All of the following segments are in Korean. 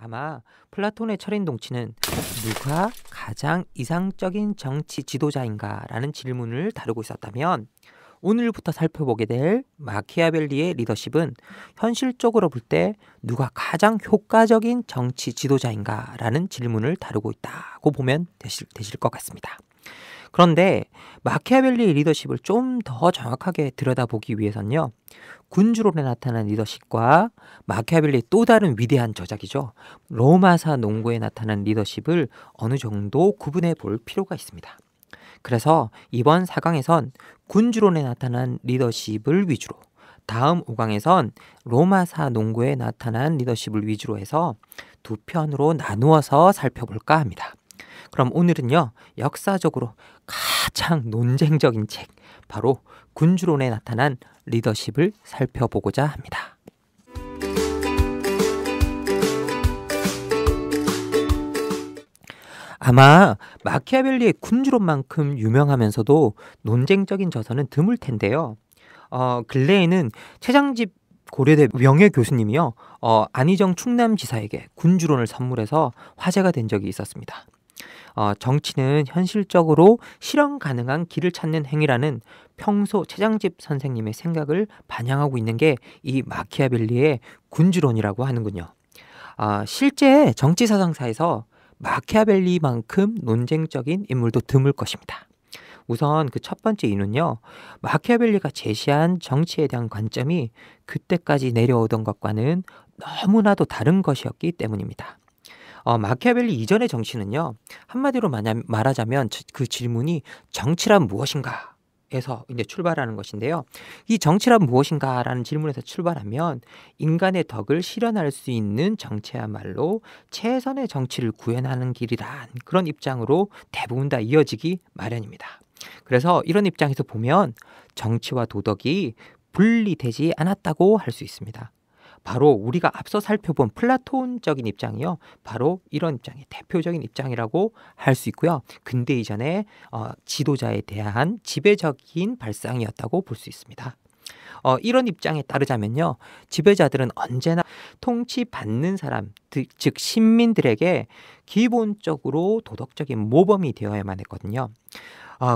아마 플라톤의 철인동치는 누가 가장 이상적인 정치 지도자인가라는 질문을 다루고 있었다면 오늘부터 살펴보게 될 마키아벨리의 리더십은 현실적으로 볼 때 누가 가장 효과적인 정치 지도자인가라는 질문을 다루고 있다고 보면 되실 것 같습니다. 그런데 마키아벨리의 리더십을 좀 더 정확하게 들여다보기 위해서는요. 군주론에 나타난 리더십과 마키아벨리의 또 다른 위대한 저작이죠. 로마사 농고에 나타난 리더십을 어느 정도 구분해 볼 필요가 있습니다. 그래서 이번 4강에선 군주론에 나타난 리더십을 위주로, 다음 5강에선 로마사 농고에 나타난 리더십을 위주로 해서 두 편으로 나누어서 살펴볼까 합니다. 그럼 오늘은요, 역사적으로 가장 논쟁적인 책, 바로 군주론에 나타난 리더십을 살펴보고자 합니다. 아마 마키아벨리의 군주론만큼 유명하면서도 논쟁적인 저서는 드물 텐데요. 근래에는 최장집 고려대 명예교수님이요, 안희정 충남지사에게 군주론을 선물해서 화제가 된 적이 있었습니다. 정치는 현실적으로 실현 가능한 길을 찾는 행위라는 평소 최장집 선생님의 생각을 반영하고 있는 게 이 마키아벨리의 군주론이라고 하는군요. 실제 정치 사상사에서 마키아벨리만큼 논쟁적인 인물도 드물 것입니다. 우선 그 첫 번째 이유는요, 마키아벨리가 제시한 정치에 대한 관점이 그때까지 내려오던 것과는 너무나도 다른 것이었기 때문입니다. 마키아벨리 이전의 정치는요, 한마디로 말하자면 그 질문이 정치란 무엇인가? 에서 이제 출발하는 것인데요. 이 정치란 무엇인가라는 질문에서 출발하면 인간의 덕을 실현할 수 있는 정치야말로 최선의 정치를 구현하는 길이란 그런 입장으로 대부분 다 이어지기 마련입니다. 그래서 이런 입장에서 보면 정치와 도덕이 분리되지 않았다고 할 수 있습니다. 바로 우리가 앞서 살펴본 플라톤적인 입장이요, 바로 이런 입장의 대표적인 입장이라고 할 수 있고요. 근대 이전의 지도자에 대한 지배적인 발상이었다고 볼 수 있습니다. 이런 입장에 따르자면요, 지배자들은 언제나 통치받는 사람, 즉 시민들에게 기본적으로 도덕적인 모범이 되어야만 했거든요.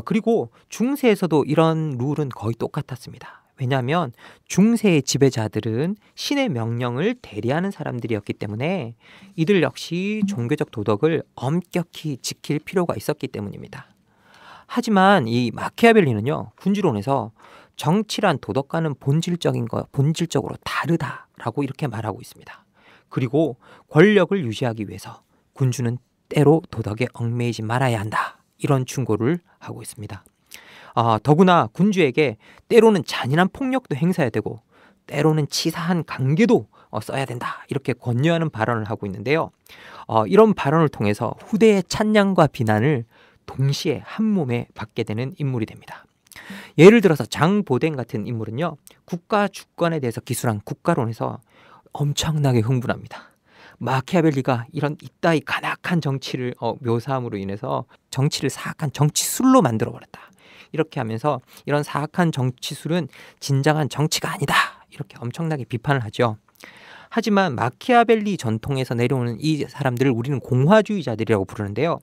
그리고 중세에서도 이런 룰은 거의 똑같았습니다. 왜냐하면 중세의 지배자들은 신의 명령을 대리하는 사람들이었기 때문에 이들 역시 종교적 도덕을 엄격히 지킬 필요가 있었기 때문입니다. 하지만 이 마키아벨리는요, 군주론에서 정치란 도덕과는 본질적으로 다르다라고 이렇게 말하고 있습니다. 그리고 권력을 유지하기 위해서 군주는 때로 도덕에 얽매이지 말아야 한다, 이런 충고를 하고 있습니다. 더구나 군주에게 때로는 잔인한 폭력도 행사해야 되고 때로는 치사한 강계도 써야 된다, 이렇게 권유하는 발언을 하고 있는데요. 이런 발언을 통해서 후대의 찬양과 비난을 동시에 한 몸에 받게 되는 인물이 됩니다. 예를 들어서 장보댕 같은 인물은요, 국가 주권에 대해서 기술한 국가론에서 엄청나게 흥분합니다. 마키아벨리가 이런 이따위 간악한 정치를 묘사함으로 인해서 정치를 사악한 정치술로 만들어버렸다, 이렇게 하면서 이런 사악한 정치술은 진정한 정치가 아니다, 이렇게 엄청나게 비판을 하죠. 하지만 마키아벨리 전통에서 내려오는 이 사람들을 우리는 공화주의자들이라고 부르는데요.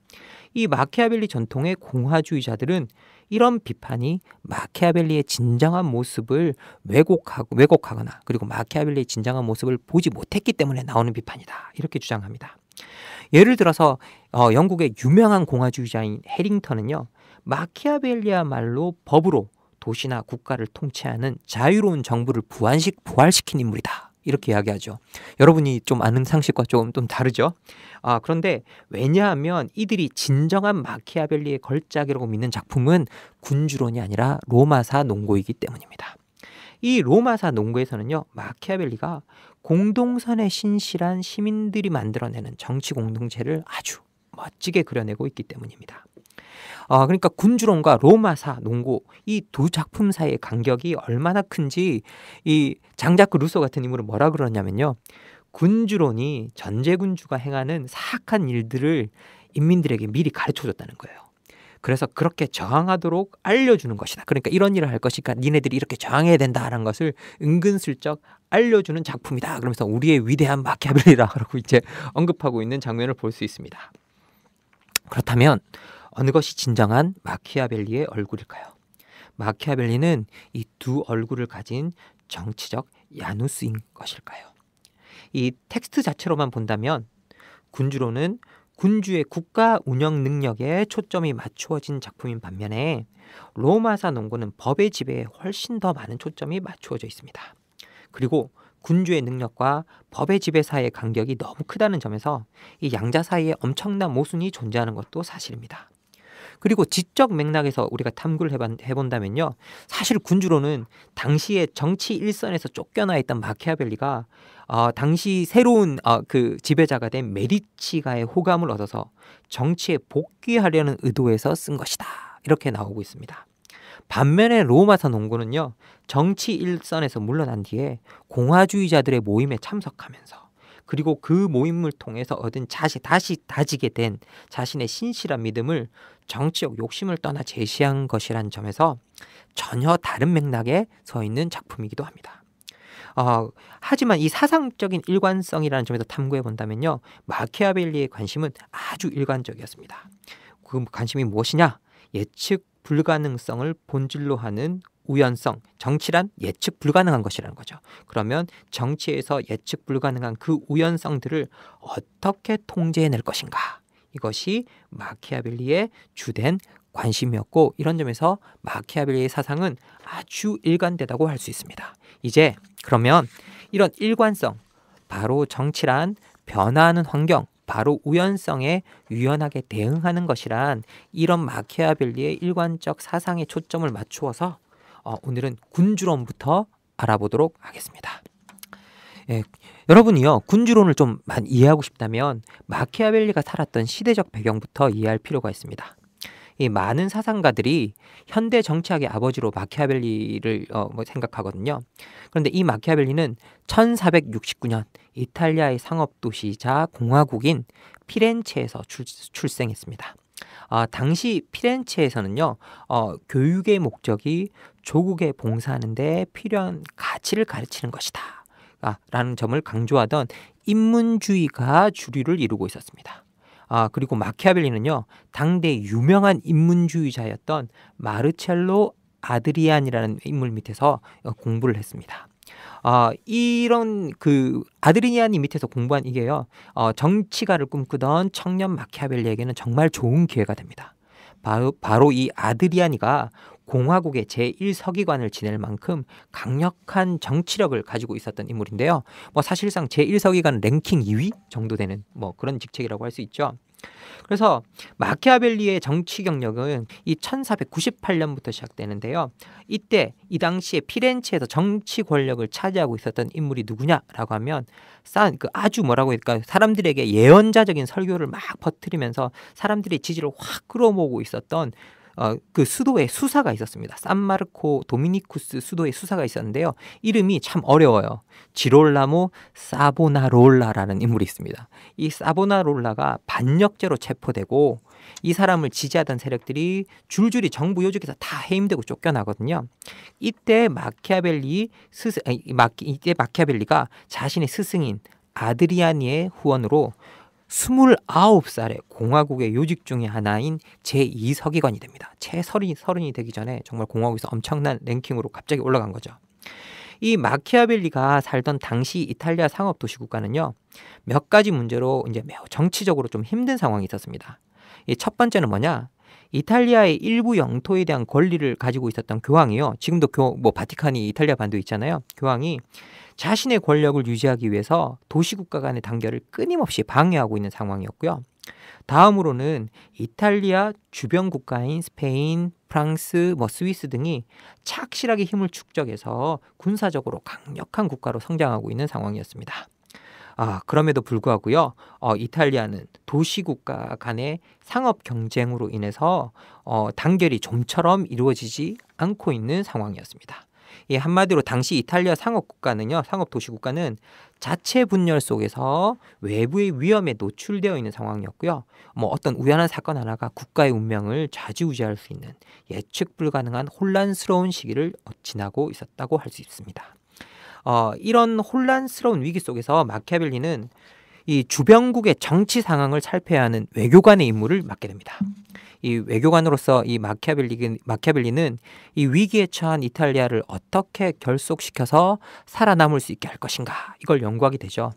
이 마키아벨리 전통의 공화주의자들은 이런 비판이 마키아벨리의 진정한 모습을 왜곡하거나 그리고 마키아벨리의 진정한 모습을 보지 못했기 때문에 나오는 비판이다, 이렇게 주장합니다. 예를 들어서 영국의 유명한 공화주의자인 해링턴은요, 마키아벨리야말로 법으로 도시나 국가를 통치하는 자유로운 정부를 부활시킨 인물이다, 이렇게 이야기하죠. 여러분이 좀 아는 상식과 좀 다르죠. 그런데 왜냐하면 이들이 진정한 마키아벨리의 걸작이라고 믿는 작품은 군주론이 아니라 로마사 농고이기 때문입니다. 이 로마사 농고에서는요, 마키아벨리가 공동선에 신실한 시민들이 만들어내는 정치 공동체를 아주 멋지게 그려내고 있기 때문입니다. 그러니까 군주론과 로마사 농고, 이 두 작품 사이의 간격이 얼마나 큰지 이 장자크 루소 같은 인물은 뭐라 그러냐면요, 군주론이 전제군주가 행하는 사악한 일들을 인민들에게 미리 가르쳐줬다는 거예요. 그래서 그렇게 저항하도록 알려주는 것이다. 그러니까 이런 일을 할 것이니까 니네들이 이렇게 저항해야 된다라는 것을 은근슬쩍 알려주는 작품이다. 그러면서 우리의 위대한 마키아벨리라고 이제 언급하고 있는 장면을 볼 수 있습니다. 그렇다면 어느 것이 진정한 마키아벨리의 얼굴일까요? 마키아벨리는 이 두 얼굴을 가진 정치적 야누스인 것일까요? 이 텍스트 자체로만 본다면 군주론은 군주의 국가 운영 능력에 초점이 맞추어진 작품인 반면에 로마사 농구는 법의 지배에 훨씬 더 많은 초점이 맞추어져 있습니다. 그리고 군주의 능력과 법의 지배 사이의 간격이 너무 크다는 점에서 이 양자 사이에 엄청난 모순이 존재하는 것도 사실입니다. 그리고 지적 맥락에서 우리가 탐구를 해본다면요. 사실 군주로는 당시의 정치 일선에서 쫓겨나 있던 마키아벨리가 당시 새로운 그 지배자가 된 메디치가의 호감을 얻어서 정치에 복귀하려는 의도에서 쓴 것이다. 이렇게 나오고 있습니다. 반면에 로마서 농구는요. 정치 일선에서 물러난 뒤에 공화주의자들의 모임에 참석하면서 그리고 그 모임을 통해서 얻은 다시 다지게 된 자신의 신실한 믿음을 정치적 욕심을 떠나 제시한 것이란 점에서 전혀 다른 맥락에 서 있는 작품이기도 합니다. 하지만 이 사상적인 일관성이라는 점에서 탐구해 본다면요. 마키아벨리의 관심은 아주 일관적이었습니다. 그 관심이 무엇이냐? 예측 불가능성을 본질로 하는 우연성, 정치란 예측 불가능한 것이라는 거죠. 그러면 정치에서 예측 불가능한 그 우연성들을 어떻게 통제해낼 것인가? 이것이 마키아벨리의 주된 관심이었고 이런 점에서 마키아벨리의 사상은 아주 일관되다고 할 수 있습니다. 이제 그러면 이런 일관성, 바로 정치란 변화하는 환경, 바로 우연성에 유연하게 대응하는 것이란 이런 마키아벨리의 일관적 사상에 초점을 맞추어서 오늘은 군주론부터 알아보도록 하겠습니다. 예, 여러분이요 군주론을 좀 많이 이해하고 싶다면 마키아벨리가 살았던 시대적 배경부터 이해할 필요가 있습니다. 이 많은 사상가들이 현대 정치학의 아버지로 마키아벨리를 생각하거든요. 그런데 이 마키아벨리는 1469년 이탈리아의 상업도시이자 공화국인 피렌체에서 출생했습니다. 당시 피렌체에서는요, 교육의 목적이 조국에 봉사하는 데 필요한 가치를 가르치는 것이다. 라는 점을 강조하던 인문주의가 주류를 이루고 있었습니다. 그리고 마키아벨리는요, 당대 유명한 인문주의자였던 마르첼로 아드리안이라는 인물 밑에서 공부를 했습니다. 이런 그 아드리안이 밑에서 공부한 이게요, 정치가를 꿈꾸던 청년 마키아벨리에게는 정말 좋은 기회가 됩니다. 바로 이 아드리아니가 공화국의 제1서기관을 지낼 만큼 강력한 정치력을 가지고 있었던 인물인데요. 사실상 제1서기관 랭킹 2위 정도 되는 그런 직책이라고 할 수 있죠. 그래서 마키아벨리의 정치 경력은 이 1498년부터 시작되는데요. 이때 이 당시에 피렌체에서 정치 권력을 차지하고 있었던 인물이 누구냐라고 하면 아주 뭐라고 할까 사람들에게 예언자적인 설교를 막 퍼뜨리면서 사람들의 지지를 확 끌어모으고 있었던 그 수도에 수사가 있었습니다. 산마르코 도미니쿠스 수도에 수사가 있었는데요. 이름이 참 어려워요. 지롤라모 사보나롤라라는 인물이 있습니다. 이 사보나롤라가 반역죄로 체포되고 이 사람을 지지하던 세력들이 줄줄이 정부 요직에서 다 해임되고 쫓겨나거든요. 이때 마키아벨리가 자신의 스승인 아드리아니의 후원으로 29살에 공화국의 요직 중에 하나인 제2서기관이 됩니다. 채 서른이 되기 전에 정말 공화국에서 엄청난 랭킹으로 갑자기 올라간 거죠. 이 마키아벨리가 살던 당시 이탈리아 상업도시 국가는요, 몇 가지 문제로 이제 매우 정치적으로 좀 힘든 상황이 있었습니다. 이 첫 번째는 뭐냐? 이탈리아의 일부 영토에 대한 권리를 가지고 있었던 교황이요. 지금도 바티칸이 이탈리아 반도에 있잖아요. 교황이 자신의 권력을 유지하기 위해서 도시국가 간의 단결을 끊임없이 방해하고 있는 상황이었고요. 다음으로는 이탈리아 주변 국가인 스페인, 프랑스, 스위스 등이 착실하게 힘을 축적해서 군사적으로 강력한 국가로 성장하고 있는 상황이었습니다. 그럼에도 불구하고요, 이탈리아는 도시국가 간의 상업 경쟁으로 인해서 단결이 좀처럼 이루어지지 않고 있는 상황이었습니다. 이 한마디로 당시 이탈리아 상업 도시 국가는 자체 분열 속에서 외부의 위험에 노출되어 있는 상황이었고요. 뭐 어떤 우연한 사건 하나가 국가의 운명을 좌지우지할 수 있는 예측 불가능한 혼란스러운 시기를 지나고 있었다고 할 수 있습니다. 이런 혼란스러운 위기 속에서 마키아벨리는 이 주변국의 정치 상황을 살펴야 하는 외교관의 임무를 맡게 됩니다. 이 외교관으로서 이 마키아벨리는 이 위기에 처한 이탈리아를 어떻게 결속시켜서 살아남을 수 있게 할 것인가, 이걸 연구하게 되죠.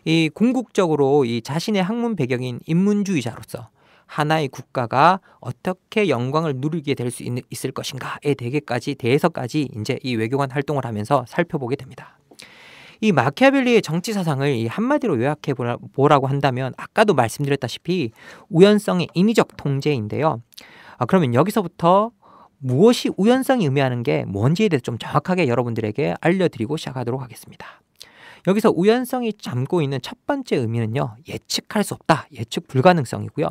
이 궁극적으로 이 자신의 학문 배경인 인문주의자로서 하나의 국가가 어떻게 영광을 누리게 될 수 있을 것인가에 대해서까지 이제 이 외교관 활동을 하면서 살펴보게 됩니다. 이 마키아벨리의 정치 사상을 이 한마디로 요약해 보라고 한다면 아까도 말씀드렸다시피 우연성의 인위적 통제인데요. 그러면 여기서부터 무엇이 우연성이 의미하는 게 뭔지에 대해서 좀 정확하게 여러분들에게 알려드리고 시작하도록 하겠습니다. 여기서 우연성이 담고 있는 첫 번째 의미는요, 예측할 수 없다, 예측 불가능성이고요.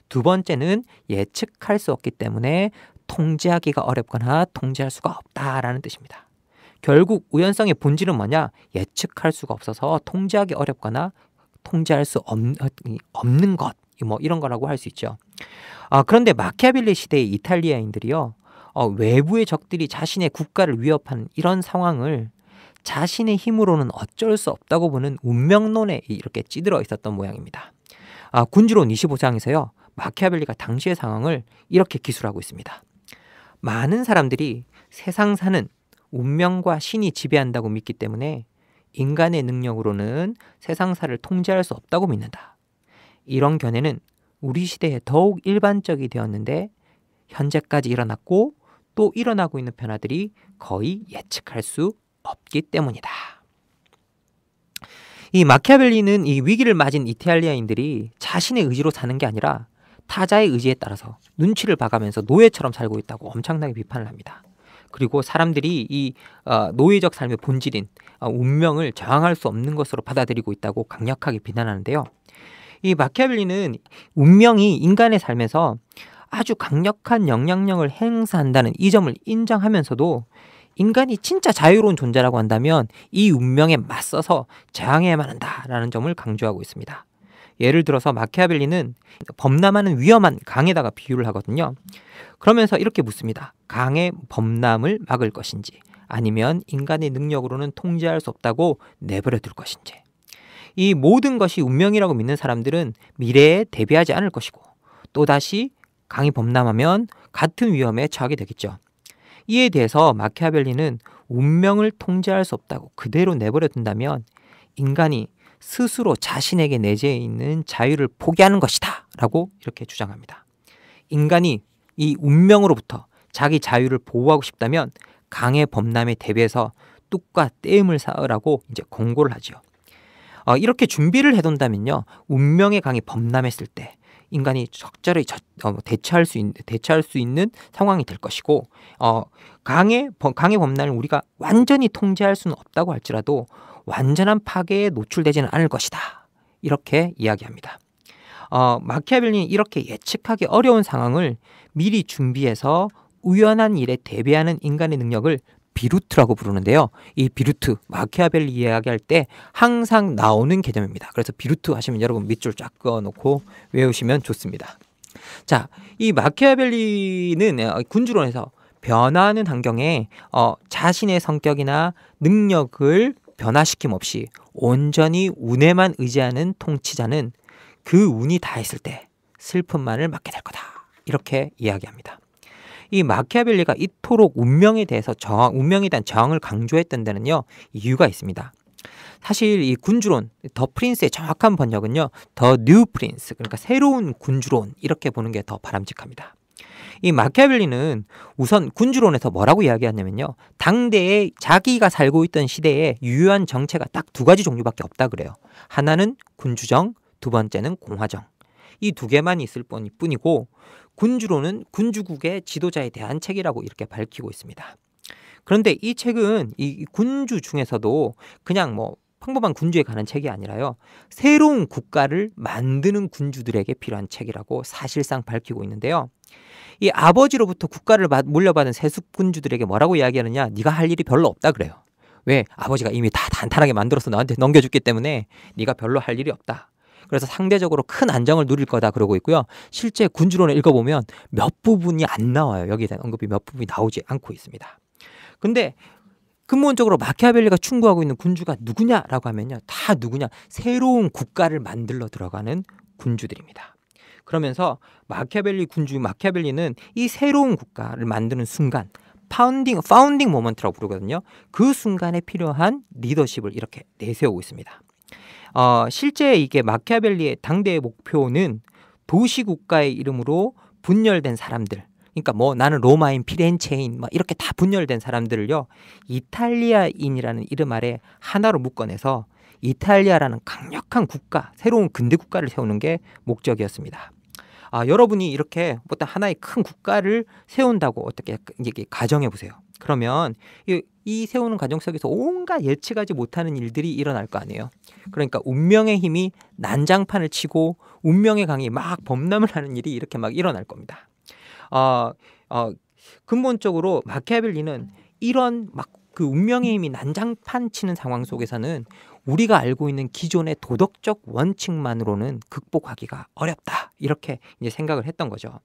두 번째는 예측할 수 없기 때문에 통제하기가 어렵거나 통제할 수가 없다라는 뜻입니다. 결국 우연성의 본질은 뭐냐? 예측할 수가 없어서 통제하기 어렵거나 통제할 수 없는 것, 뭐 이런 거라고 할 수 있죠. 그런데 마키아벨리 시대의 이탈리아인들이요, 외부의 적들이 자신의 국가를 위협하는 이런 상황을 자신의 힘으로는 어쩔 수 없다고 보는 운명론에 이렇게 찌들어 있었던 모양입니다. 군주론 25장에서요, 마키아벨리가 당시의 상황을 이렇게 기술하고 있습니다. 많은 사람들이 세상사는 운명과 신이 지배한다고 믿기 때문에 인간의 능력으로는 세상사를 통제할 수 없다고 믿는다. 이런 견해는 우리 시대에 더욱 일반적이 되었는데 현재까지 일어났고 또 일어나고 있는 변화들이 거의 예측할 수 없기 때문이다. 이 마키아벨리는 이 위기를 맞은 이탈리아인들이 자신의 의지로 사는 게 아니라 타자의 의지에 따라서 눈치를 봐가면서 노예처럼 살고 있다고 엄청나게 비판을 합니다. 그리고 사람들이 이 노예적 삶의 본질인 운명을 저항할 수 없는 것으로 받아들이고 있다고 강력하게 비난하는데요. 이 마키아벨리는 운명이 인간의 삶에서 아주 강력한 영향력을 행사한다는 이 점을 인정하면서도 인간이 진짜 자유로운 존재라고 한다면 이 운명에 맞서서 저항해야만 한다라는 점을 강조하고 있습니다. 예를 들어서 마키아벨리는 범람하는 위험한 강에다가 비유를 하거든요. 그러면서 이렇게 묻습니다. 강의 범람을 막을 것인지, 아니면 인간의 능력으로는 통제할 수 없다고 내버려 둘 것인지. 이 모든 것이 운명이라고 믿는 사람들은 미래에 대비하지 않을 것이고 또다시 강이 범람하면 같은 위험에 처하게 되겠죠. 이에 대해서 마키아벨리는 운명을 통제할 수 없다고 그대로 내버려 둔다면 인간이 스스로 자신에게 내재해 있는 자유를 포기하는 것이다 라고 이렇게 주장합니다. 인간이 이 운명으로부터 자기 자유를 보호하고 싶다면 강의 범람에 대비해서 뚝과 떼음을 쌓으라고 이제 권고를 하죠. 이렇게 준비를 해둔다면요, 운명의 강이 범람했을 때 인간이 적절히 대처할 수 있는 상황이 될 것이고, 강의 범람을 우리가 완전히 통제할 수는 없다고 할지라도 완전한 파괴에 노출되지는 않을 것이다, 이렇게 이야기합니다. 마키아벨리는 이렇게 예측하기 어려운 상황을 미리 준비해서 우연한 일에 대비하는 인간의 능력을 비루트라고 부르는데요. 이 비루트, 마키아벨리 이야기할 때 항상 나오는 개념입니다. 그래서 비루트 하시면 여러분 밑줄 쫙 그어놓고 외우시면 좋습니다. 자, 이 마키아벨리는 군주론에서 변화하는 환경에 자신의 성격이나 능력을 변화시킴 없이 온전히 운에만 의지하는 통치자는 그 운이 다했을 때 슬픔만을 맞게 될 거다, 이렇게 이야기합니다. 이 마키아벨리가 이토록 운명에 대한 저항을 강조했던 데는요, 이유가 있습니다. 사실 이 군주론, 더 프린스의 정확한 번역은요, 더 뉴 프린스, 그러니까 새로운 군주론, 이렇게 보는 게 더 바람직합니다. 이 마키아벨리는 우선 군주론에서 뭐라고 이야기하냐면요, 당대에 자기가 살고 있던 시대에 유효한 정체가 딱 두 가지 종류밖에 없다 그래요. 하나는 군주정, 두 번째는 공화정. 이 두 개만 있을 뿐이고, 군주론은 군주국의 지도자에 대한 책이라고 이렇게 밝히고 있습니다. 그런데 이 책은 이 군주 중에서도 그냥 뭐 평범한 군주에 관한 책이 아니라요, 새로운 국가를 만드는 군주들에게 필요한 책이라고 사실상 밝히고 있는데요. 이 아버지로부터 국가를 물려받은 세습군주들에게 뭐라고 이야기하느냐? 네가 할 일이 별로 없다 그래요. 왜? 아버지가 이미 다 단단하게 만들어서 너한테 넘겨줬기 때문에 네가 별로 할 일이 없다. 그래서 상대적으로 큰 안정을 누릴 거다 그러고 있고요. 실제 군주론을 읽어보면 몇 부분이 안 나와요. 여기에 대한 언급이 몇 부분이 나오지 않고 있습니다. 근데 근본적으로 마키아벨리가 충고하고 있는 군주가 누구냐라고 하면요. 다 누구냐? 새로운 국가를 만들러 들어가는 군주들입니다. 그러면서 마키아벨리는 이 새로운 국가를 만드는 순간 파운딩 모먼트라고 부르거든요. 그 순간에 필요한 리더십을 이렇게 내세우고 있습니다. 실제 이게 마키아벨리의 당대의 목표는 도시국가의 이름으로 분열된 사람들, 그러니까 뭐 나는 로마인, 피렌체인 막 이렇게 다 분열된 사람들을요, 이탈리아인이라는 이름 아래 하나로 묶어내서 이탈리아라는 강력한 국가, 새로운 근대 국가를 세우는 게 목적이었습니다. 여러분이 이렇게 어떤 하나의 큰 국가를 세운다고 어떻게 이제 가정해 보세요. 그러면 이 세우는 과정 속에서 온갖 예측하지 못하는 일들이 일어날 거 아니에요. 그러니까 운명의 힘이 난장판을 치고 운명의 강이 막 범람을 하는 일이 이렇게 막 일어날 겁니다. 근본적으로 마키아벨리는 이런 막 그 운명의 힘이 난장판 치는 상황 속에서는 우리가 알고 있는 기존의 도덕적 원칙만으로는 극복하기가 어렵다. 이렇게 이제 생각을 했던 거죠.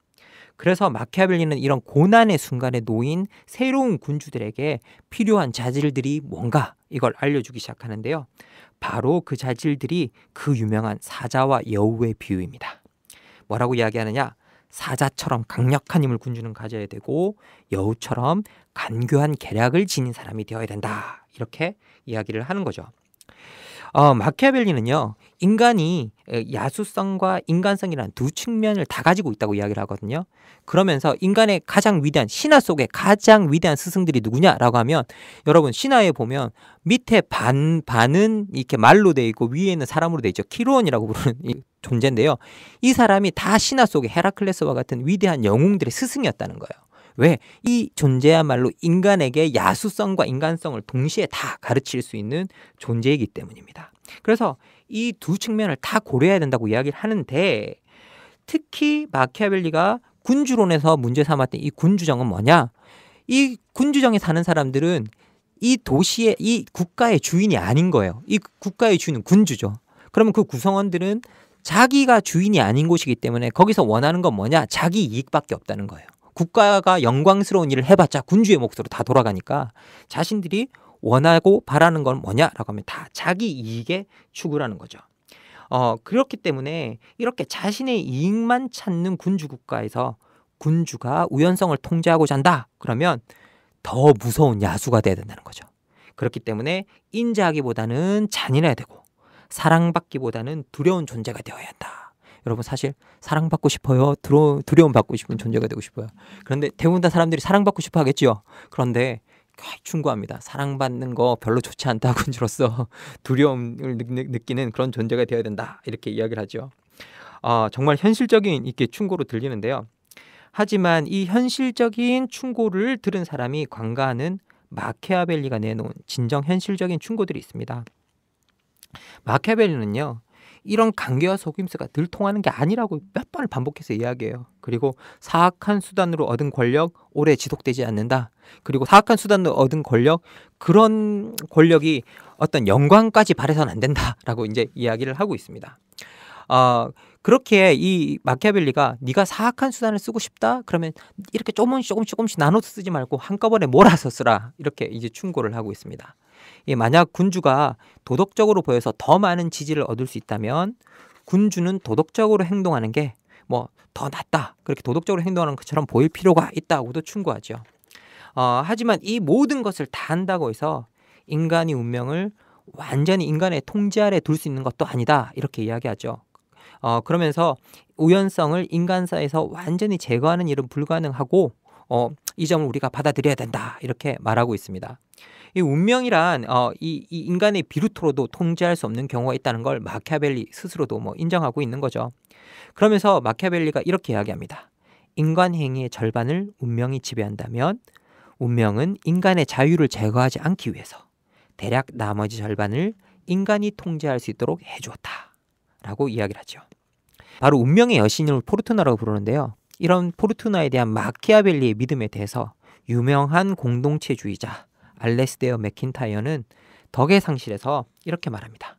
그래서 마키아벨리는 이런 고난의 순간에 놓인 새로운 군주들에게 필요한 자질들이 뭔가 이걸 알려주기 시작하는데요. 바로 그 자질들이 그 유명한 사자와 여우의 비유입니다. 뭐라고 이야기하느냐? 사자처럼 강력한 힘을 군주는 가져야 되고 여우처럼 간교한 계략을 지닌 사람이 되어야 된다. 이렇게 이야기를 하는 거죠. 마키아벨리는요, 인간이 야수성과 인간성이라는 두 측면을 다 가지고 있다고 이야기를 하거든요. 그러면서 인간의 가장 위대한, 신화 속의 가장 위대한 스승들이 누구냐라고 하면, 여러분 신화에 보면 밑에 반은 이렇게 말로 돼 있고 위에는 사람으로 돼 있죠. 키루온이라고 부르는 이 존재인데요. 이 사람이 다 신화 속의 헤라클레스와 같은 위대한 영웅들의 스승이었다는 거예요. 왜? 이 존재야말로 인간에게 야수성과 인간성을 동시에 다 가르칠 수 있는 존재이기 때문입니다. 그래서 이 두 측면을 다 고려해야 된다고 이야기를 하는데, 특히 마키아벨리가 군주론에서 문제 삼았던 이 군주정은 뭐냐? 이 군주정에 사는 사람들은 이 도시의, 이 국가의 주인이 아닌 거예요. 이 국가의 주인은 군주죠. 그러면 그 구성원들은 자기가 주인이 아닌 곳이기 때문에 거기서 원하는 건 뭐냐? 자기 이익밖에 없다는 거예요. 국가가 영광스러운 일을 해봤자 군주의 몫으로 다 돌아가니까 자신들이 원하고 바라는 건 뭐냐라고 하면 다 자기 이익에 추구하는 거죠. 그렇기 때문에 이렇게 자신의 이익만 찾는 군주 국가에서 군주가 우연성을 통제하고자 한다. 그러면 더 무서운 야수가 돼야 된다는 거죠. 그렇기 때문에 인자하기보다는 잔인해야 되고 사랑받기보다는 두려운 존재가 되어야 한다. 여러분 사실 사랑받고 싶어요? 두려움 받고 싶은 존재가 되고 싶어요? 그런데 대부분 다 사람들이 사랑받고 싶어 하겠죠. 그런데 충고합니다. 사랑받는 거 별로 좋지 않다. 군주로서 두려움을 느끼는 그런 존재가 되어야 된다. 이렇게 이야기를 하죠. 정말 현실적인 이렇게 충고로 들리는데요. 하지만 이 현실적인 충고를 들은 사람이 관가하는 마키아벨리가 내놓은 진정 현실적인 충고들이 있습니다. 마키아벨리는요, 이런 강개와 속임수가 늘 통하는 게 아니라고 몇 번을 반복해서 이야기해요. 그리고 사악한 수단으로 얻은 권력 오래 지속되지 않는다. 그리고 사악한 수단으로 얻은 권력, 그런 권력이 어떤 영광까지 발해서는 안 된다라고 이제 이야기를 하고 있습니다. 그렇게 이 마키아벨리가 네가 사악한 수단을 쓰고 싶다? 그러면 이렇게 조금씩 나눠서 쓰지 말고 한꺼번에 몰아서 쓰라. 이렇게 이제 충고를 하고 있습니다. 만약 군주가 도덕적으로 보여서 더 많은 지지를 얻을 수 있다면 군주는 도덕적으로 행동하는 게 뭐 더 낫다. 그렇게 도덕적으로 행동하는 것처럼 보일 필요가 있다고도 충고하죠. 하지만 이 모든 것을 다 한다고 해서 인간이 운명을 완전히 인간의 통제 아래 둘 수 있는 것도 아니다. 이렇게 이야기하죠. 그러면서 우연성을 인간사에서 완전히 제거하는 일은 불가능하고 이 점을 우리가 받아들여야 된다. 이렇게 말하고 있습니다. 이 운명이란 이 인간의 비루토로도 통제할 수 없는 경우가 있다는 걸 마키아벨리 스스로도 뭐 인정하고 있는 거죠. 그러면서 마키아벨리가 이렇게 이야기합니다. 인간 행위의 절반을 운명이 지배한다면 운명은 인간의 자유를 제거하지 않기 위해서 대략 나머지 절반을 인간이 통제할 수 있도록 해주었다. 라고 이야기를 하죠. 바로 운명의 여신을 포르투나라고 부르는데요. 이런 포르투나에 대한 마키아벨리의 믿음에 대해서 유명한 공동체주의자 알레스데어 맥킨타이어는 덕의 상실에서 이렇게 말합니다.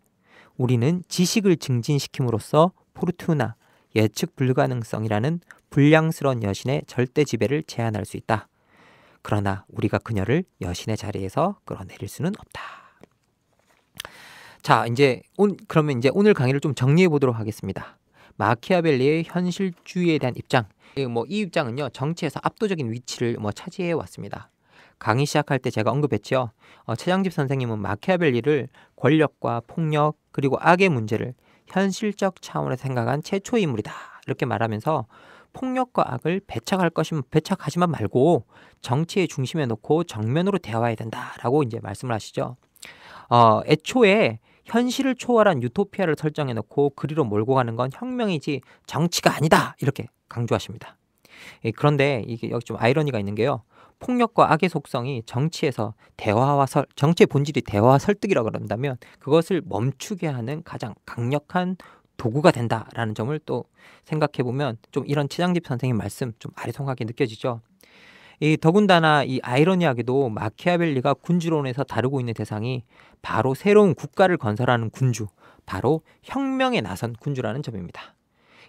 우리는 지식을 증진시킴으로써 포르투나 예측 불가능성이라는 불량스러운 여신의 절대 지배를 제한할 수 있다. 그러나 우리가 그녀를 여신의 자리에서 끌어내릴 수는 없다. 자, 그러면 이제 오늘 강의를 좀 정리해 보도록 하겠습니다. 마키아벨리의 현실주의에 대한 입장. 이 입장은요, 정치에서 압도적인 위치를 차지해 왔습니다. 강의 시작할 때 제가 언급했죠. 최장집 선생님은 마키아벨리를 권력과 폭력 그리고 악의 문제를 현실적 차원에서 생각한 최초의 인물이다. 이렇게 말하면서 폭력과 악을 배척할 것이면 배척하지만 말고 정치의 중심에 놓고 정면으로 대화해야 된다라고 이제 말씀을 하시죠. 애초에 현실을 초월한 유토피아를 설정해 놓고 그리로 몰고 가는 건 혁명이지 정치가 아니다. 이렇게 강조하십니다. 그런데 이게 여기 좀 아이러니가 있는 게요. 폭력과 악의 속성이 정치에서 정치의 본질이 대화와 설득이라고 그런다면 그것을 멈추게 하는 가장 강력한 도구가 된다라는 점을 또 생각해 보면 좀 이런 최장집 선생님 말씀 좀 아리송하게 느껴지죠. 더군다나 이 아이러니하게도 마키아벨리가 군주론에서 다루고 있는 대상이 바로 새로운 국가를 건설하는 군주, 바로 혁명에 나선 군주라는 점입니다.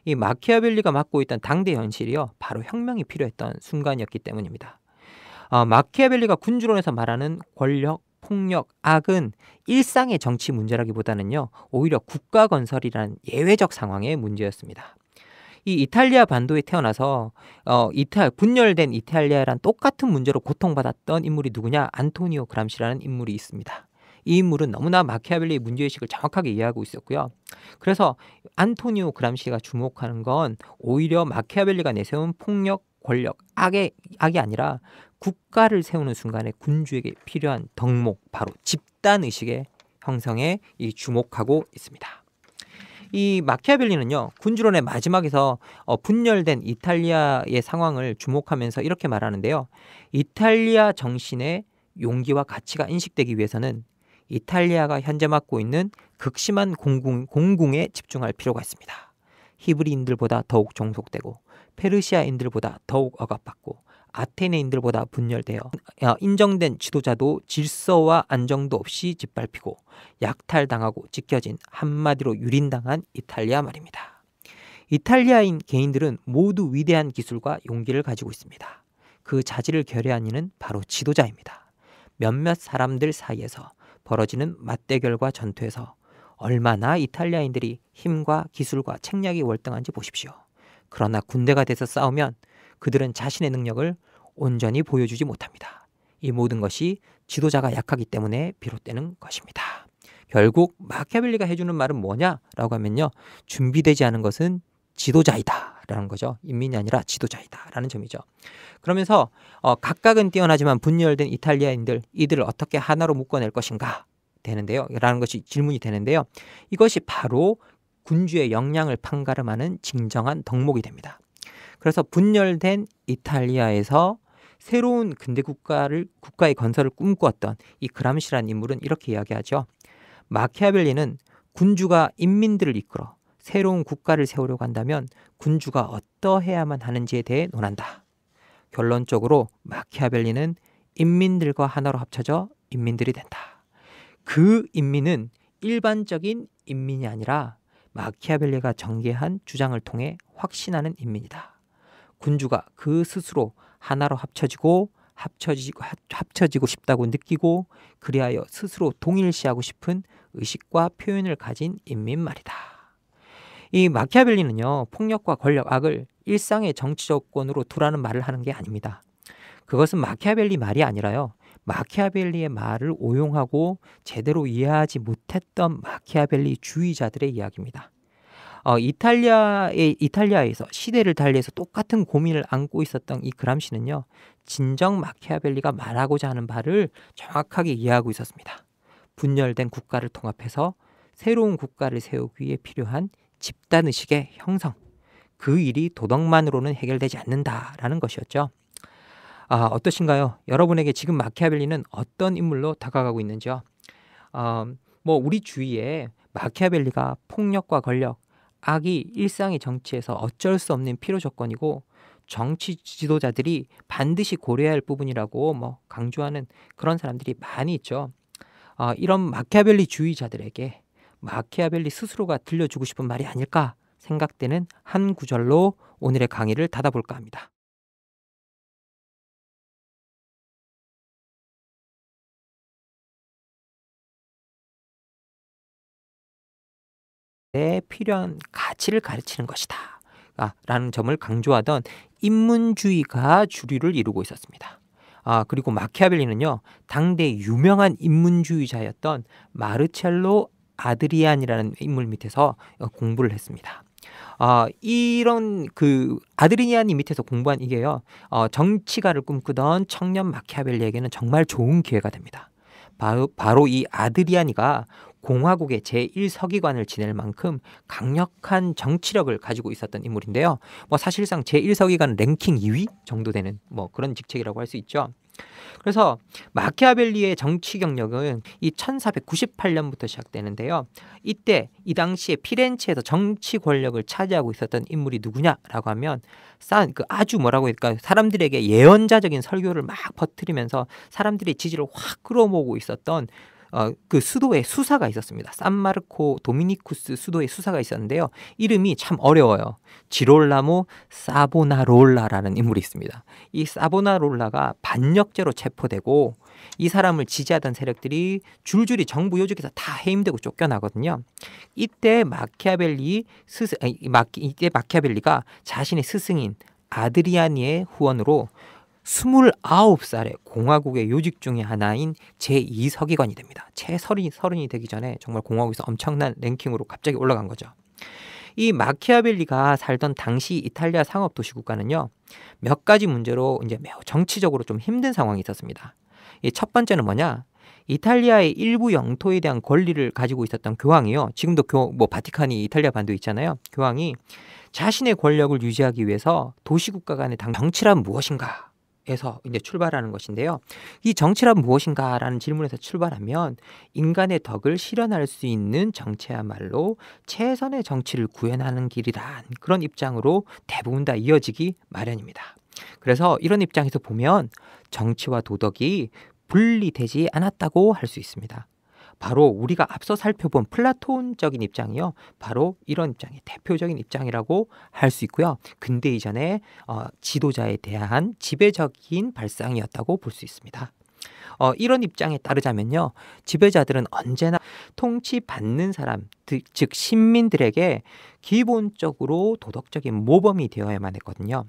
이 마키아벨리가 맡고 있던 당대 현실이요, 바로 혁명이 필요했던 순간이었기 때문입니다. 마키아벨리가 군주론에서 말하는 권력, 폭력, 악은 일상의 정치 문제라기보다는요, 오히려 국가 건설이라는 예외적 상황의 문제였습니다. 이 이탈리아 반도에 태어나서 분열된 이탈리아랑 똑같은 문제로 고통받았던 인물이 누구냐? 안토니오 그람시라는 인물이 있습니다. 이 인물은 너무나 마키아벨리의 문제의식을 정확하게 이해하고 있었고요. 그래서 안토니오 그람시가 주목하는 건 오히려 마키아벨리가 내세운 폭력, 권력, 악이 아니라 국가를 세우는 순간에 군주에게 필요한 덕목, 바로 집단의식의 형성에 주목하고 있습니다. 이 마키아벨리는요, 군주론의 마지막에서 분열된 이탈리아의 상황을 주목하면서 이렇게 말하는데요. 이탈리아 정신의 용기와 가치가 인식되기 위해서는 이탈리아가 현재 맡고 있는 극심한 공궁에 집중할 필요가 있습니다. 히브리인들보다 더욱 종속되고 페르시아인들보다 더욱 억압받고 아테네인들보다 분열되어 인정된 지도자도 질서와 안정도 없이 짓밟히고 약탈당하고 찢겨진, 한마디로 유린당한 이탈리아 말입니다. 이탈리아인 개인들은 모두 위대한 기술과 용기를 가지고 있습니다. 그 자질을 결여한 이는 바로 지도자입니다. 몇몇 사람들 사이에서 벌어지는 맞대결과 전투에서 얼마나 이탈리아인들이 힘과 기술과 책략이 월등한지 보십시오. 그러나 군대가 돼서 싸우면 그들은 자신의 능력을 온전히 보여주지 못합니다. 이 모든 것이 지도자가 약하기 때문에 비롯되는 것입니다. 결국 마키아벨리가 해주는 말은 뭐냐라고 하면요, 준비되지 않은 것은 지도자이다 라는 거죠. 인민이 아니라 지도자이다 라는 점이죠. 그러면서 각각은 뛰어나지만 분열된 이탈리아인들, 이들을 어떻게 하나로 묶어낼 것인가 되는데요, 라는 것이 질문이 되는데요, 이것이 바로 군주의 역량을 판가름하는 진정한 덕목이 됩니다. 그래서 분열된 이탈리아에서 새로운 근대 국가의 건설을 꿈꾸었던 이 그람시라는 인물은 이렇게 이야기하죠. 마키아벨리는 군주가 인민들을 이끌어 새로운 국가를 세우려고 한다면 군주가 어떠해야만 하는지에 대해 논한다. 결론적으로 마키아벨리는 인민들과 하나로 합쳐져 인민들이 된다. 그 인민은 일반적인 인민이 아니라 마키아벨리가 전개한 주장을 통해 확신하는 인민이다. 군주가 그 스스로 하나로 합쳐지고 싶다고 느끼고 그리하여 스스로 동일시하고 싶은 의식과 표현을 가진 인민 말이다. 이 마키아벨리는요, 폭력과 권력, 악을 일상의 정치 조건으로 두라는 말을 하는 게 아닙니다. 그것은 마키아벨리 말이 아니라요, 마키아벨리의 말을 오용하고 제대로 이해하지 못했던 마키아벨리 주의자들의 이야기입니다. 이탈리아에서 시대를 달리해서 똑같은 고민을 안고 있었던 이 그람시는요, 진정 마키아벨리가 말하고자 하는 바를 정확하게 이해하고 있었습니다. 분열된 국가를 통합해서 새로운 국가를 세우기 위해 필요한 집단의식의 형성, 그 일이 도덕만으로는 해결되지 않는다라는 것이었죠. 어떠신가요? 여러분에게 지금 마키아벨리는 어떤 인물로 다가가고 있는지요? 우리 주위에 마키아벨리가 폭력과 권력, 악이 일상의 정치에서 어쩔 수 없는 필요 조건이고 정치 지도자들이 반드시 고려해야 할 부분이라고 뭐 강조하는 그런 사람들이 많이 있죠. 이런 마키아벨리주의자들에게 마키아벨리 스스로가 들려주고 싶은 말이 아닐까 생각되는 한 구절로 오늘의 강의를 닫아볼까 합니다. 내 필요한 가치를 가르치는 것이다. 라는 점을 강조하던 인문주의가 주류를 이루고 있었습니다. 그리고 마키아벨리는요, 당대 유명한 인문주의자였던 마르첼로 아드리안이라는 인물 밑에서 공부를 했습니다. 이런 그 아드리안이 밑에서 공부한 이게요, 정치가를 꿈꾸던 청년 마키아벨리에게는 정말 좋은 기회가 됩니다. 바로 이 아드리아니가 공화국의 제1서기관을 지낼 만큼 강력한 정치력을 가지고 있었던 인물인데요. 뭐 사실상 제1서기관 랭킹 2위 정도 되는 뭐 그런 직책이라고 할 수 있죠. 그래서 마키아벨리의 정치 경력은 이 1498년부터 시작되는데요. 이 당시에 피렌체에서 정치 권력을 차지하고 있었던 인물이 누구냐라고 하면 아주 뭐라고 할까, 사람들에게 예언자적인 설교를 막 퍼뜨리면서 사람들의 지지를 확 끌어모으고 있었던 그 수도의 수사가 있었습니다. 산마르코 도미니쿠스 수도의 수사가 있었는데요. 이름이 참 어려워요. 지롤라모 사보나롤라라는 인물이 있습니다. 이 사보나롤라가 반역죄로 체포되고 이 사람을 지지하던 세력들이 줄줄이 정부 요직에서 다 해임되고 쫓겨나거든요. 이때 마키아벨리가 자신의 스승인 아드리아니의 후원으로 29살에 공화국의 요직 중에 하나인 제2서기관이 됩니다. 채 서른이 되기 전에 정말 공화국에서 엄청난 랭킹으로 갑자기 올라간 거죠. 이 마키아벨리가 살던 당시 이탈리아 상업도시 국가는요, 몇 가지 문제로 이제 매우 정치적으로 좀 힘든 상황이 있었습니다. 이 첫 번째는 뭐냐? 이탈리아의 일부 영토에 대한 권리를 가지고 있었던 교황이요. 지금도 바티칸이 이탈리아 반도에 있잖아요. 교황이 자신의 권력을 유지하기 위해서 도시국가 간의 정치란 무엇인가? 에서 이제 출발하는 것인데요. 이 정치란 무엇인가라는 질문에서 출발하면 인간의 덕을 실현할 수 있는 정치야말로 최선의 정치를 구현하는 길이란 그런 입장으로 대부분 다 이어지기 마련입니다. 그래서 이런 입장에서 보면 정치와 도덕이 분리되지 않았다고 할 수 있습니다. 바로 우리가 앞서 살펴본 플라톤적인 입장이요, 바로 이런 입장이 대표적인 입장이라고 할 수 있고요. 근대 이전의 지도자에 대한 지배적인 발상이었다고 볼 수 있습니다. 이런 입장에 따르자면요, 지배자들은 언제나 통치받는 사람, 즉 시민들에게 기본적으로 도덕적인 모범이 되어야만 했거든요.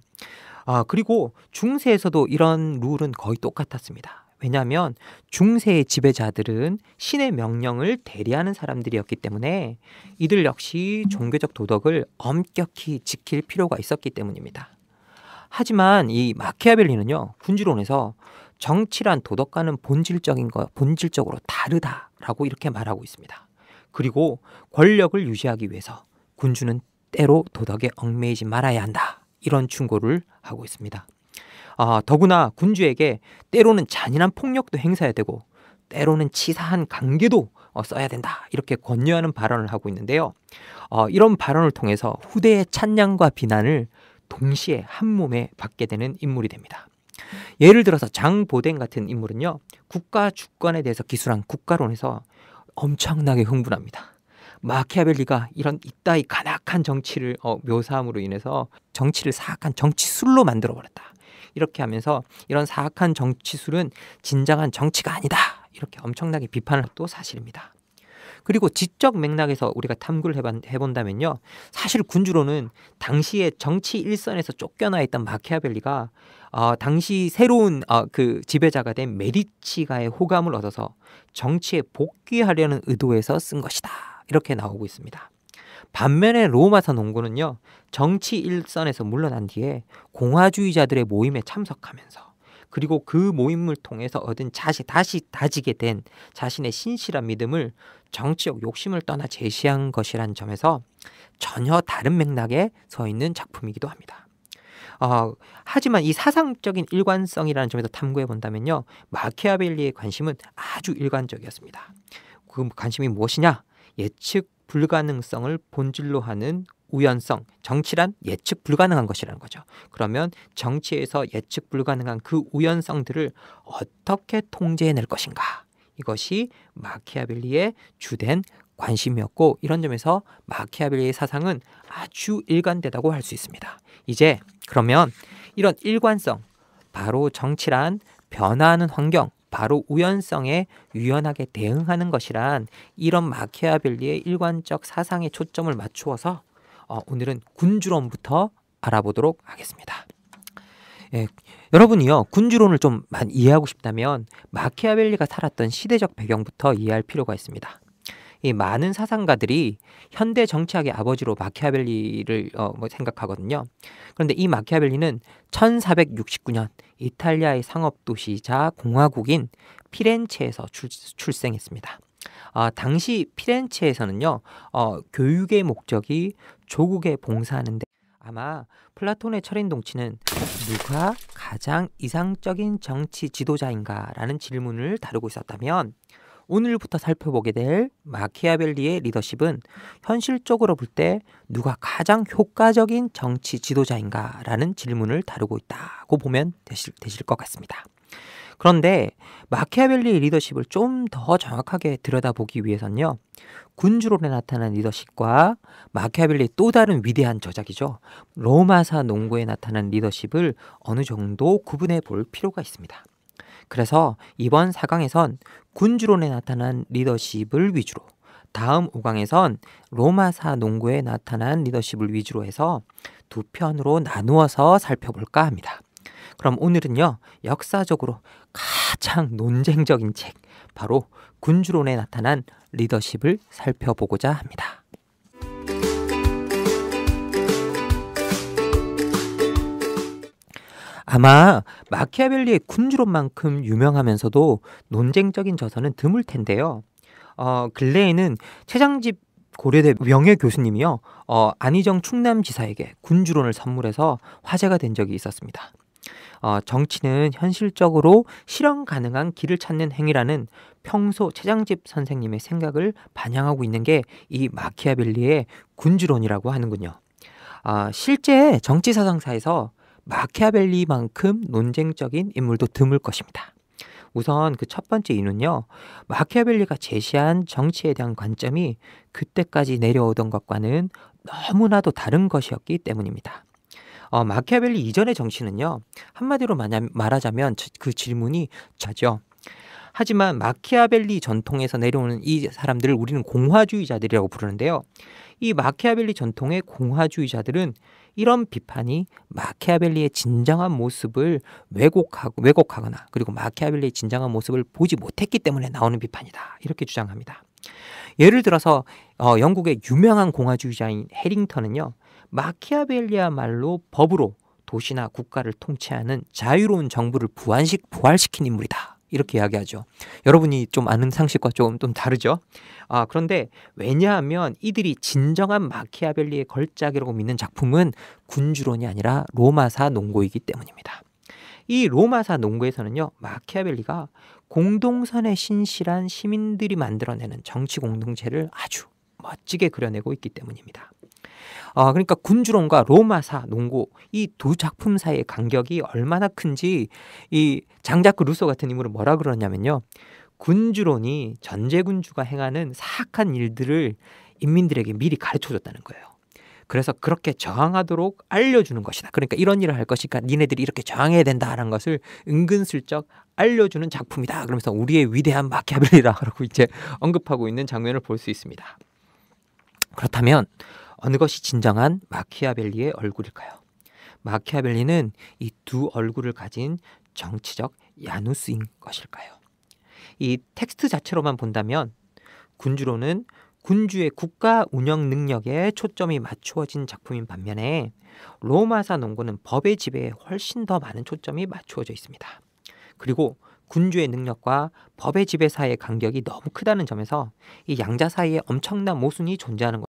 그리고 중세에서도 이런 룰은 거의 똑같았습니다. 왜냐하면 중세의 지배자들은 신의 명령을 대리하는 사람들이었기 때문에 이들 역시 종교적 도덕을 엄격히 지킬 필요가 있었기 때문입니다. 하지만 이 마키아벨리는요, 군주론에서 정치란 도덕과는 본질적으로 다르다라고 이렇게 말하고 있습니다. 그리고 권력을 유지하기 위해서 군주는 때로 도덕에 얽매이지 말아야 한다, 이런 충고를 하고 있습니다. 더구나 군주에게 때로는 잔인한 폭력도 행사해야 되고 때로는 치사한 강계도 써야 된다, 이렇게 권유하는 발언을 하고 있는데요. 이런 발언을 통해서 후대의 찬양과 비난을 동시에 한 몸에 받게 되는 인물이 됩니다. 예를 들어서 장보댕 같은 인물은요, 국가 주권에 대해서 기술한 국가론에서 엄청나게 흥분합니다. 마키아벨리가 이따위 간악한 정치를 묘사함으로 인해서 정치를 사악한 정치술로 만들어버렸다, 이렇게 하면서 이런 사악한 정치술은 진정한 정치가 아니다, 이렇게 엄청나게 비판을 또 사실입니다. 그리고 지적 맥락에서 우리가 탐구를 해본다면요, 사실 군주로는 당시의 정치 일선에서 쫓겨나 있던 마키아벨리가 당시 새로운 그 지배자가 된 메디치가의 호감을 얻어서 정치에 복귀하려는 의도에서 쓴 것이다, 이렇게 나오고 있습니다. 반면에 로마서 농구는요, 정치 일선에서 물러난 뒤에 공화주의자들의 모임에 참석하면서 그리고 그 모임을 통해서 얻은 다시 다지게 된 자신의 신실한 믿음을 정치적 욕심을 떠나 제시한 것이란 점에서 전혀 다른 맥락에 서 있는 작품이기도 합니다. 하지만 이 사상적인 일관성이라는 점에서 탐구해 본다면요, 마키아벨리의 관심은 아주 일관적이었습니다. 그 관심이 무엇이냐? 예측 불가능성을 본질로 하는 우연성, 정치란 예측 불가능한 것이라는 거죠. 그러면 정치에서 예측 불가능한 그 우연성들을 어떻게 통제해낼 것인가? 이것이 마키아벨리의 주된 관심이었고, 이런 점에서 마키아벨리의 사상은 아주 일관되다고 할 수 있습니다. 이제 그러면 이런 일관성, 바로 정치란 변화하는 환경, 바로 우연성에 유연하게 대응하는 것이란 이런 마키아벨리의 일관적 사상에 초점을 맞추어서 오늘은 군주론부터 알아보도록 하겠습니다. 예, 여러분이요, 군주론을 좀 많이 이해하고 싶다면 마키아벨리가 살았던 시대적 배경부터 이해할 필요가 있습니다. 이 많은 사상가들이 현대 정치학의 아버지로 마키아벨리를 생각하거든요. 그런데 이 마키아벨리는 1469년 이탈리아의 상업도시이자 공화국인 피렌체에서 출생했습니다. 당시 피렌체에서는요, 교육의 목적이 조국에 봉사하는데, 아마 플라톤의 철인동치는 누가 가장 이상적인 정치 지도자인가라는 질문을 다루고 있었다면, 오늘부터 살펴보게 될 마키아벨리의 리더십은 현실적으로 볼 때 누가 가장 효과적인 정치 지도자인가라는 질문을 다루고 있다고 보면 되실 것 같습니다. 그런데 마키아벨리의 리더십을 좀 더 정확하게 들여다보기 위해서는요, 군주론에 나타난 리더십과 마키아벨리의 또 다른 위대한 저작이죠, 로마사 농고에 나타난 리더십을 어느 정도 구분해 볼 필요가 있습니다. 그래서 이번 4강에선 군주론에 나타난 리더십을 위주로, 다음 5강에선 로마사 농고에 나타난 리더십을 위주로 해서 두 편으로 나누어서 살펴볼까 합니다. 그럼 오늘은요, 역사적으로 가장 논쟁적인 책, 바로 군주론에 나타난 리더십을 살펴보고자 합니다. 아마 마키아벨리의 군주론만큼 유명하면서도 논쟁적인 저서는 드물 텐데요. 근래에는 최장집 고려대 명예교수님이요, 안희정 충남지사에게 군주론을 선물해서 화제가 된 적이 있었습니다. 정치는 현실적으로 실현 가능한 길을 찾는 행위라는 평소 최장집 선생님의 생각을 반영하고 있는 게 이 마키아벨리의 군주론이라고 하는군요. 실제 정치사상사에서 마키아벨리만큼 논쟁적인 인물도 드물 것입니다. 우선 그 첫 번째 이유는요, 마키아벨리가 제시한 정치에 대한 관점이 그때까지 내려오던 것과는 너무나도 다른 것이었기 때문입니다. 마키아벨리 이전의 정치는요, 한마디로 말하자면 그 질문이 자죠. 하지만 마키아벨리 전통에서 내려오는 이 사람들을 우리는 공화주의자들이라고 부르는데요, 이 마키아벨리 전통의 공화주의자들은 이런 비판이 마키아벨리의 진정한 모습을 왜곡하거나, 그리고 마키아벨리의 진정한 모습을 보지 못했기 때문에 나오는 비판이다, 이렇게 주장합니다. 예를 들어서 영국의 유명한 공화주의자인 해링턴은요, 마키아벨리야말로 법으로 도시나 국가를 통치하는 자유로운 정부를 부활시킨 인물이다, 이렇게 이야기하죠. 여러분이 좀 아는 상식과 좀 다르죠. 그런데 왜냐하면 이들이 진정한 마키아벨리의 걸작이라고 믿는 작품은 군주론이 아니라 로마사 농고이기 때문입니다. 이 로마사 농고에서는요, 마키아벨리가 공동선에 신실한 시민들이 만들어내는 정치 공동체를 아주 멋지게 그려내고 있기 때문입니다. 그러니까 군주론과 로마사 농고, 이 두 작품 사이의 간격이 얼마나 큰지 이 장자크 루소 같은 인물은 뭐라 그러냐면요, 군주론이 전제군주가 행하는 사악한 일들을 인민들에게 미리 가르쳐줬다는 거예요. 그래서 그렇게 저항하도록 알려주는 것이다. 그러니까 이런 일을 할 것이니까 니네들이 이렇게 저항해야 된다라는 것을 은근슬쩍 알려주는 작품이다, 그러면서 우리의 위대한 마키아벨리라고 이제 언급하고 있는 장면을 볼 수 있습니다. 그렇다면 어느 것이 진정한 마키아벨리의 얼굴일까요? 마키아벨리는 이 두 얼굴을 가진 정치적 야누스인 것일까요? 이 텍스트 자체로만 본다면 군주론은 군주의 국가 운영 능력에 초점이 맞추어진 작품인 반면에 로마사 농고는 법의 지배에 훨씬 더 많은 초점이 맞추어져 있습니다. 그리고 군주의 능력과 법의 지배 사이의 간격이 너무 크다는 점에서 이 양자 사이에 엄청난 모순이 존재하는 것.